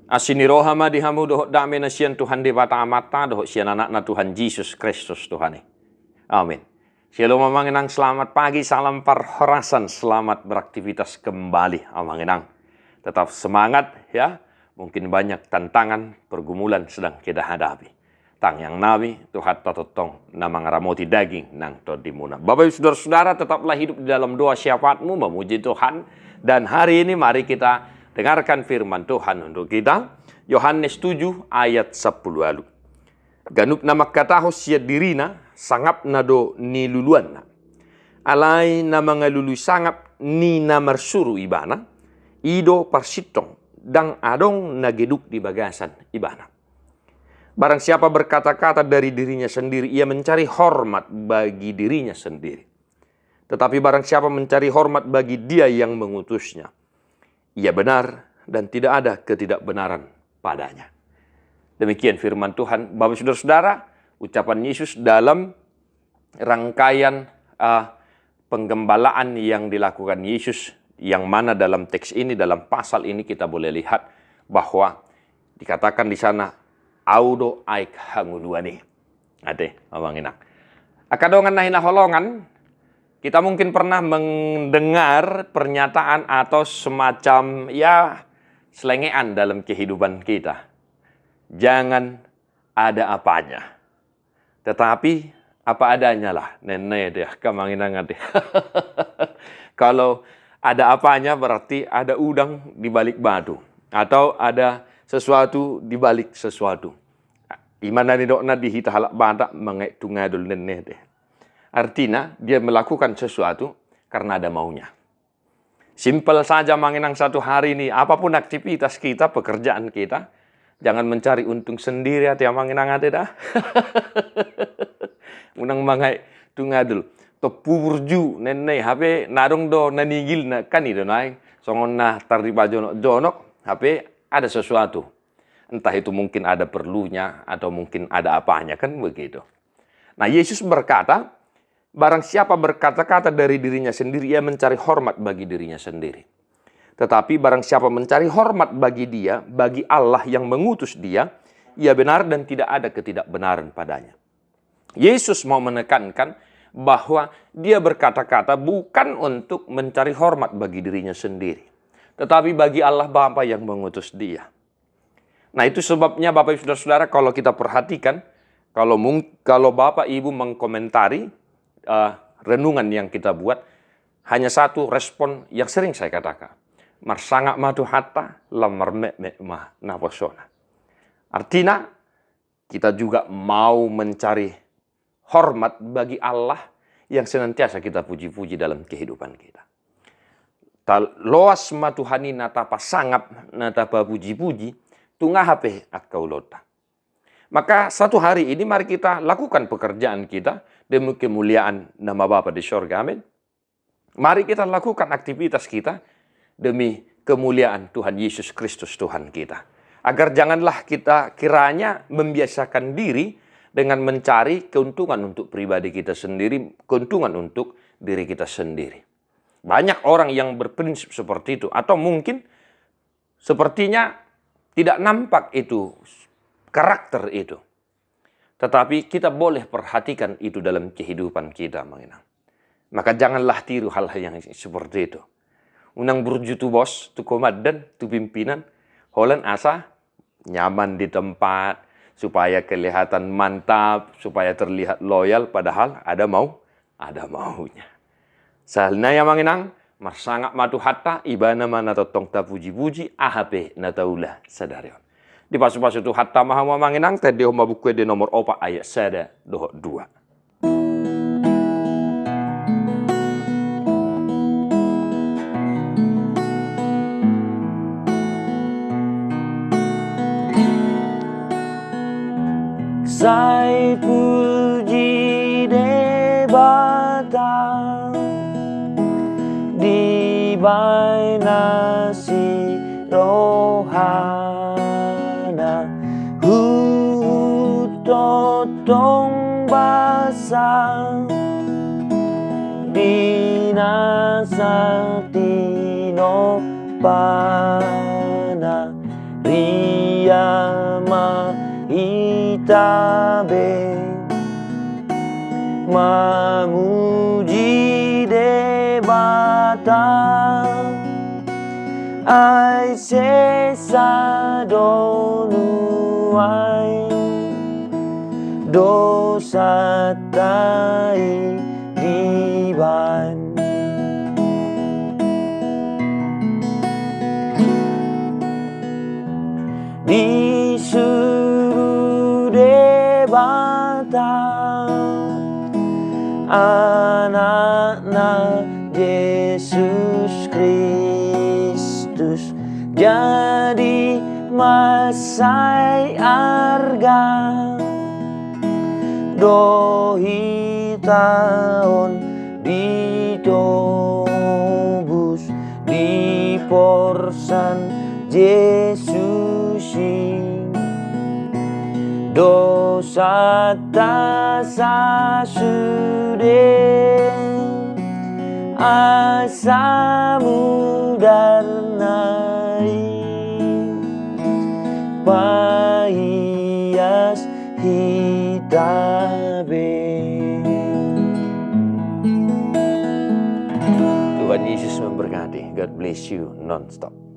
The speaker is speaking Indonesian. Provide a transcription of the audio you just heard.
Asini rohama dihamu doh dame na sian Tuhan di bata amata doh sian anak na Tuhan Yesus Kristus Tuhan. Amin. Shalom amanginang, selamat pagi, salam perhorasan, selamat beraktivitas kembali amanginang. Tetap semangat ya, mungkin banyak tantangan, pergumulan sedang kita hadapi. Tang yang nabi, Tuhan tatotong nama ngaramoti daging nang todimuna. Bapak ibu saudara-saudara, tetaplah hidup di dalam doa syafaatmu, memuji Tuhan. Dan hari ini mari kita dengarkan firman Tuhan untuk kita. Yohanes 7 ayat 10 lalu. Ganup na makatahos siya dirina, sangap na do ni luluan na. Alay na mga lulusangap ni na marsuru ibana, ido parsitong, dang adong nageduk di bagasan ibana. Barang siapa berkata-kata dari dirinya sendiri, ia mencari hormat bagi dirinya sendiri. Tetapi barang siapa mencari hormat bagi dia yang mengutusnya, ia benar dan tidak ada ketidakbenaran padanya. Demikian firman Tuhan. Bapak saudara-saudara, ucapan Yesus dalam rangkaian penggembalaan yang dilakukan Yesus, yang mana dalam teks ini, dalam pasal ini kita boleh lihat bahwa dikatakan di sana audo aik hanguluani. Ade, amanginang. Akadongan na hinaholongan, kita mungkin pernah mendengar pernyataan atau semacam selengean dalam kehidupan kita. Jangan ada apanya, tetapi apa adanya lah. Nenek deh, kamanginang deh. Kalau ada apanya berarti ada udang di balik batu, atau ada sesuatu di balik sesuatu. Imana ni dokna dihita halak badak mengetungadul nenek deh. Artinya dia melakukan sesuatu karena ada maunya. Simpel saja manginang satu hari ini, apapun aktivitas kita, pekerjaan kita, jangan mencari untung sendiri hati manginang ade dah. Unang mangai tungadul. Topurju nenek HP narung do nanigil na kanido naik. Songon na tariba jonok HP ada sesuatu. Entah itu mungkin ada perlunya atau mungkin ada apanya, kan begitu. Nah, Yesus berkata, barang siapa berkata-kata dari dirinya sendiri, ia mencari hormat bagi dirinya sendiri. Tetapi barang siapa mencari hormat bagi dia, bagi Allah yang mengutus dia, ia benar dan tidak ada ketidakbenaran padanya. Yesus mau menekankan bahwa dia berkata-kata bukan untuk mencari hormat bagi dirinya sendiri, tetapi bagi Allah Bapa yang mengutus dia. Nah, itu sebabnya Bapak Ibu Saudara-saudara, kalau kita perhatikan, kalau Bapak Ibu mengkomentari renungan yang kita buat, hanya satu respon yang sering saya katakan. Marsangak matu hatta lamar mah naposona. Artinya kita juga mau mencari hormat bagi Allah yang senantiasa kita puji-puji dalam kehidupan kita. Loas matuhani natapa sangap natapa puji-puji tungahape akaulota. Maka satu hari ini mari kita lakukan pekerjaan kita demi kemuliaan nama Bapa di surga. Amin. Mari kita lakukan aktivitas kita demi kemuliaan Tuhan Yesus Kristus Tuhan kita. Agar janganlah kita kiranya membiasakan diri dengan mencari keuntungan untuk pribadi kita sendiri, keuntungan untuk diri kita sendiri. Banyak orang yang berprinsip seperti itu, atau mungkin sepertinya tidak nampak itu, karakter itu. Tetapi kita boleh perhatikan itu dalam kehidupan kita, mengenang. Maka janganlah tiru hal-hal yang seperti itu. Unang burju tu bos, tu komandan, tu pimpinan, holan asa nyaman di tempat, supaya kelihatan mantap, supaya terlihat loyal, padahal ada maunya. Salna yang manginang, marsangak matu hatta, ibana mana totong ta puji-puji, ahape nataulah sadarion. Di pasu-pasu tu hatta maha manginang, tadi homa buku di nomor 4 ayat 2. Sai puji debatang di baina si rohana hutotong basang binasa tino pana ri hitabe memuji debata ai sesa donuai dosa tai diban disuruh debata anak-anak Yesus Kristus jadi masai arga dohi tahun ditobus di porsan Yesusi dosa tasa sude asamu darnai pahiyas hitabe. Tuhan Yesus memberkati. God bless you non-stop.